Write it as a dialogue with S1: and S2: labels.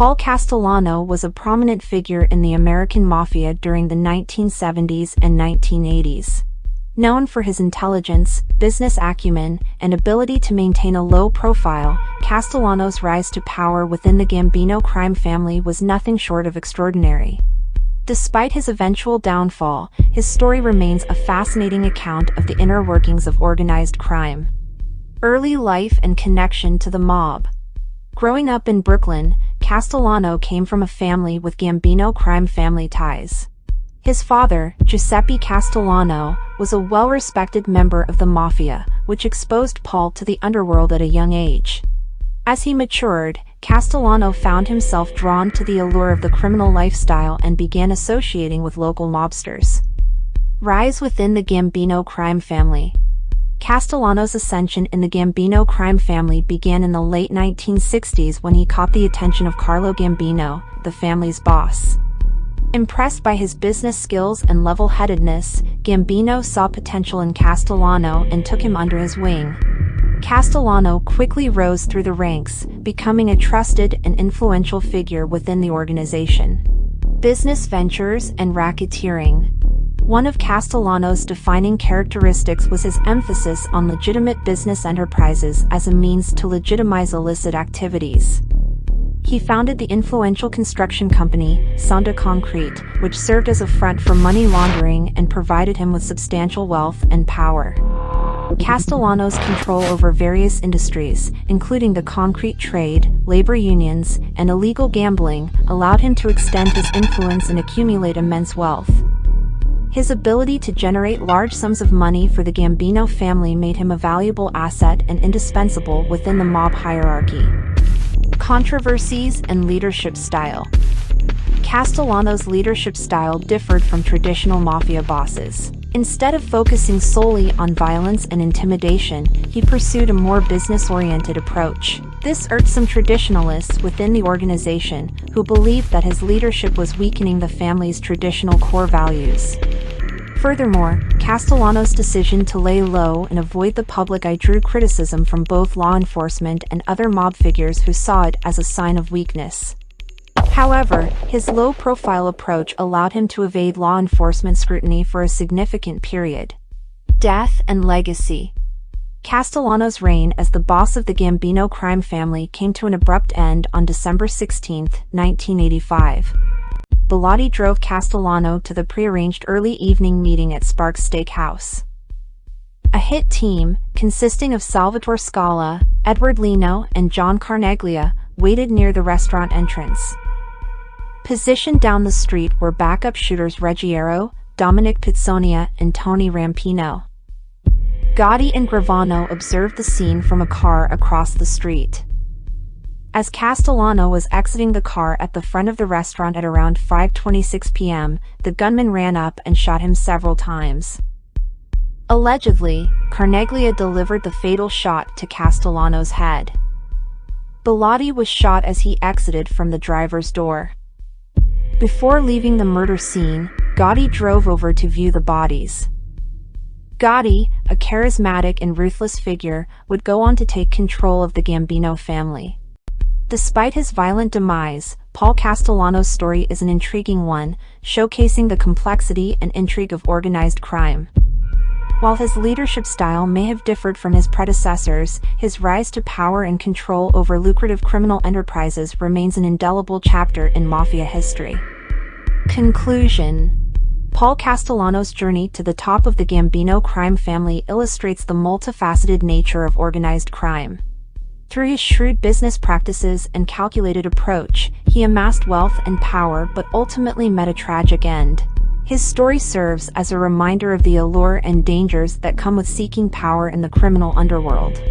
S1: Paul Castellano was a prominent figure in the American Mafia during the 1970s and 1980s. Known for his intelligence, business acumen, and ability to maintain a low profile, Castellano's rise to power within the Gambino crime family was nothing short of extraordinary. Despite his eventual downfall, his story remains a fascinating account of the inner workings of organized crime. Early life and connection to the mob. Growing up in Brooklyn, Castellano came from a family with Gambino crime family ties. His father, Giuseppe Castellano, was a well-respected member of the Mafia, which exposed Paul to the underworld at a young age. As he matured, Castellano found himself drawn to the allure of the criminal lifestyle and began associating with local mobsters. Rise within the Gambino crime family. Castellano's ascension in the Gambino crime family began in the late 1960s when he caught the attention of Carlo Gambino, the family's boss. Impressed by his business skills and level-headedness, Gambino saw potential in Castellano and took him under his wing. Castellano quickly rose through the ranks, becoming a trusted and influential figure within the organization. Business ventures and racketeering. One of Castellano's defining characteristics was his emphasis on legitimate business enterprises as a means to legitimize illicit activities. He founded the influential construction company, Sonda Concrete, which served as a front for money laundering and provided him with substantial wealth and power. Castellano's control over various industries, including the concrete trade, labor unions, and illegal gambling, allowed him to extend his influence and accumulate immense wealth. His ability to generate large sums of money for the Gambino family made him a valuable asset and indispensable within the mob hierarchy. Controversies and leadership style. Castellano's leadership style differed from traditional mafia bosses. Instead of focusing solely on violence and intimidation, he pursued a more business-oriented approach. This irked some traditionalists within the organization, who believed that his leadership was weakening the family's traditional core values. Furthermore, Castellano's decision to lay low and avoid the public eye drew criticism from both law enforcement and other mob figures who saw it as a sign of weakness. However, his low-profile approach allowed him to evade law enforcement scrutiny for a significant period. Death and legacy. Castellano's reign as the boss of the Gambino crime family came to an abrupt end on December 16, 1985. Bellotti drove Castellano to the prearranged early evening meeting at Sparks Steakhouse. A hit team, consisting of Salvatore Scala, Edward Lino, and John Carneglia, waited near the restaurant entrance. Positioned down the street were backup shooters Ruggiero, Dominic Pizzonia, and Tony Rampino. Gotti and Gravano observed the scene from a car across the street. As Castellano was exiting the car at the front of the restaurant at around 5:26 p.m., the gunman ran up and shot him several times. Allegedly, Carneglia delivered the fatal shot to Castellano's head. Bellotti was shot as he exited from the driver's door. Before leaving the murder scene, Gotti drove over to view the bodies. Gotti, a charismatic and ruthless figure, would go on to take control of the Gambino family. Despite his violent demise, Paul Castellano's story is an intriguing one, showcasing the complexity and intrigue of organized crime. While his leadership style may have differed from his predecessors, his rise to power and control over lucrative criminal enterprises remains an indelible chapter in mafia history. Conclusion. Paul Castellano's journey to the top of the Gambino crime family illustrates the multifaceted nature of organized crime. Through his shrewd business practices and calculated approach, he amassed wealth and power but ultimately met a tragic end. His story serves as a reminder of the allure and dangers that come with seeking power in the criminal underworld.